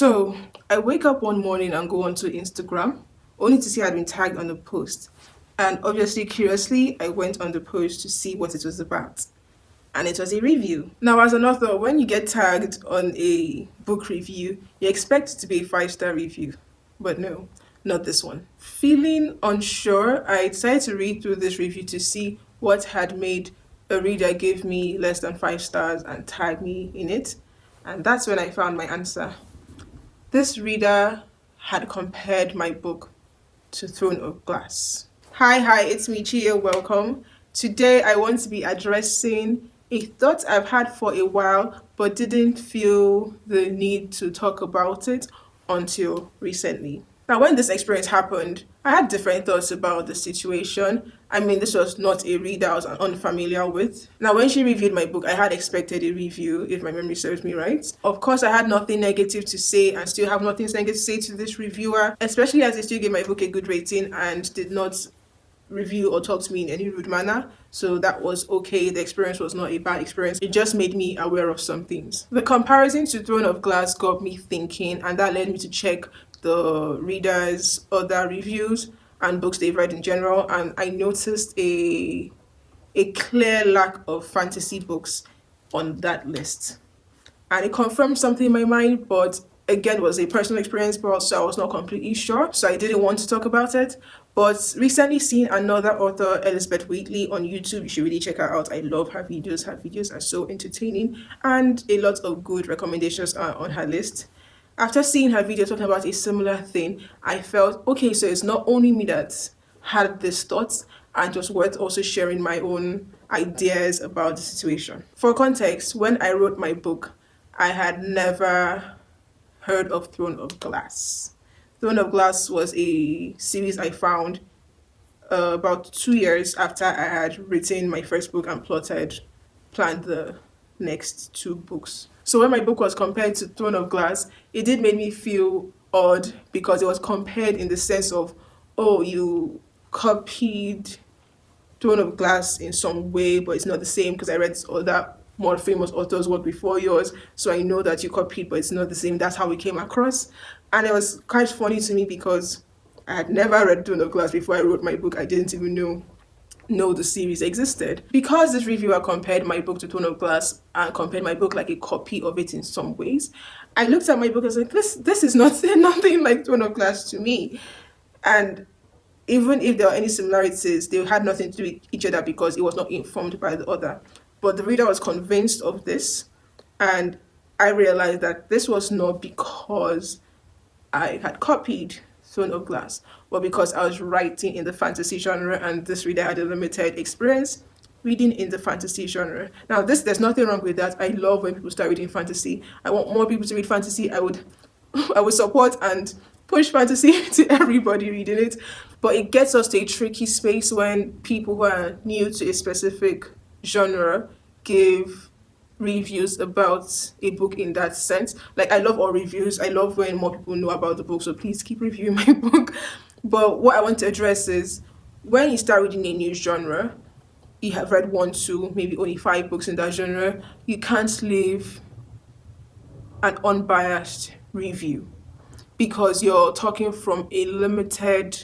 So I wake up one morning and go onto Instagram, only to see I'd been tagged on a post. And obviously, curiously, I went on the post to see what it was about. And it was a review. Now, as an author, when you get tagged on a book review, you expect it to be a five-star review. But no, not this one. Feeling unsure, I decided to read through this review to see what had made a reader give me less than 5 stars and tag me in it. And that's when I found my answer. This reader had compared my book to Throne of Glass. Hi, it's me, Chio. Welcome. Today, I want to be addressing a thought I've had for a while, but didn't feel the need to talk about it until recently. Now, when this experience happened, I had different thoughts about the situation. I mean, this was not a reader I was unfamiliar with. Now, when she reviewed my book, I had expected a review, if my memory serves me right. Of course, I had nothing negative to say and still have nothing negative to say to this reviewer, especially as they still gave my book a good rating and did not review or talk to me in any rude manner. So that was okay. The experience was not a bad experience. It just made me aware of some things. The comparison to Throne of Glass got me thinking, and that led me to check the readers' other reviews and books they've read in general. And I noticed a clear lack of fantasy books on that list. And it confirmed something in my mind, but again, it was a personal experience, but also I was not completely sure, so I didn't want to talk about it. But recently seen another author, Elizabeth Wheatley, on YouTube. You should really check her out. I love her videos. Her videos are so entertaining, and a lot of good recommendations are on her list. After seeing her video talking about a similar thing, I felt, okay, so it's not only me that had these thoughts, and it was worth also sharing my own ideas about the situation. For context, when I wrote my book, I had never heard of Throne of Glass. Throne of Glass was a series I found about 2 years after I had written my first book and planned the next two books. So when my book was compared to Throne of Glass, it did make me feel odd because it was compared in the sense of, oh, you copied Throne of Glass in some way, but it's not the same because I read other more famous authors' work before yours, so I know that you copied, but it's not the same. That's how we came across. And it was quite funny to me because I had never read Throne of Glass before I wrote my book. I didn't even know the series existed. Because this reviewer compared my book to Throne of Glass and compared my book like a copy of it in some ways, I looked at my book and was like, this is not nothing like Throne of Glass to me. And even if there were any similarities, they had nothing to do with each other because it was not informed by the other. But the reader was convinced of this, and I realized that this was not because I had copied Throne of Glass, but because I was writing in the fantasy genre, and this reader had a limited experience reading in the fantasy genre. Now, there's nothing wrong with that. I love when people start reading fantasy. I want more people to read fantasy. I would support and push fantasy to everybody reading it, but it gets us to a tricky space when people who are new to a specific genre give reviews about a book in that sense. Like, I love all reviews. I love when more people know about the book, so please keep reviewing my book. But what I want to address is when you start reading a new genre, you have read one, two, maybe only 5 books in that genre, you can't leave an unbiased review because you're talking from a limited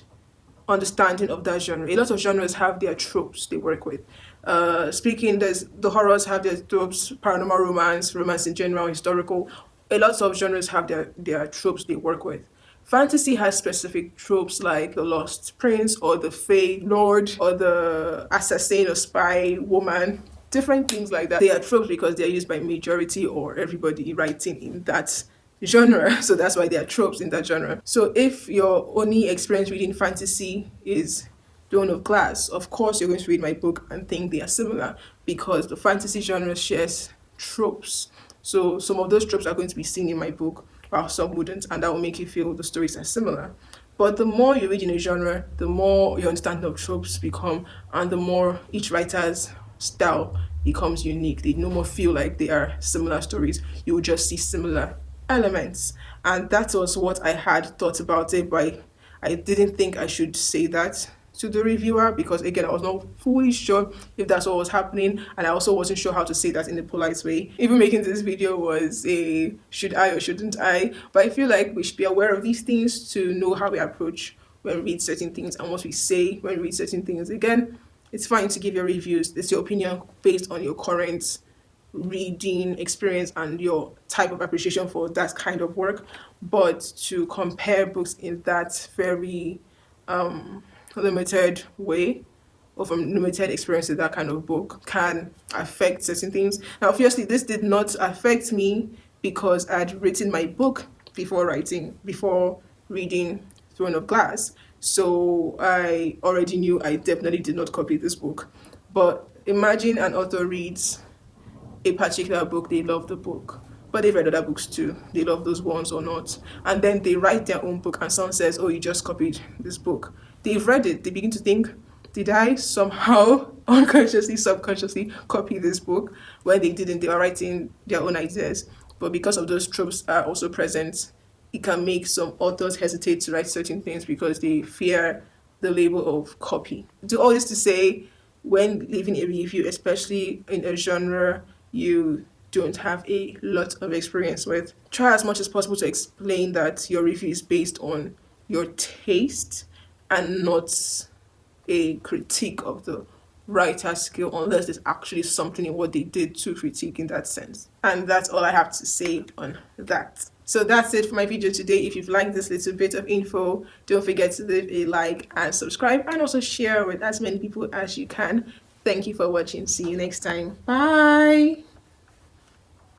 understanding of that genre. A lot of genres have their tropes they work with. There's the horrors have their tropes, paranormal romance in general, historical. A lot of genres have their tropes they work with. Fantasy has specific tropes like the lost prince or the fae lord or the assassin or spy woman, different things like that. They are tropes because they're used by majority or everybody writing in that genre, so that's why they are tropes in that genre. So if your only experience reading fantasy is Throne of Glass, of course you're going to read my book and think they are similar because the fantasy genre shares tropes. So some of those tropes are going to be seen in my book, while some wouldn't, and that will make you feel the stories are similar. But the more you read in a genre, the more your understanding of tropes become, and the more each writer's style becomes unique. They no more feel like they are similar stories. You will just see similar elements. And that was what I had thought about it, but I didn't think I should say that to the reviewer because again I was not fully sure if that's what was happening, and I also wasn't sure how to say that in a polite way. Even making this video was a should I or shouldn't I, but I feel like we should be aware of these things to know how we approach when we read certain things and what we say when we read certain things. Again, it's fine to give your reviews. It's your opinion based on your current reading experience and your type of appreciation for that kind of work, but to compare books in that very limited way or from limited experience with that kind of book can affect certain things. Now, obviously, this did not affect me because I'd written my book before reading Throne of Glass. So I already knew I definitely did not copy this book. But imagine an author reads a particular book, they love the book, but they've read other books too. They love those ones or not. And then they write their own book and someone says, oh, you just copied this book. They've read it. They begin to think, did I somehow unconsciously, subconsciously copy this book? When they didn't, they were writing their own ideas. But because of those tropes are also present, it can make some authors hesitate to write certain things because they fear the label of copy. Do all this to say, when leaving a review, especially in a genre you don't have a lot of experience with, try as much as possible to explain that your review is based on your taste and not a critique of the writer's skill, unless there's actually something in what they did to critique in that sense. And that's all I have to say on that. So that's it for my video today. If you've liked this little bit of info, don't forget to leave a like and subscribe, and also share with as many people as you can. Thank you for watching. See you next time. Bye.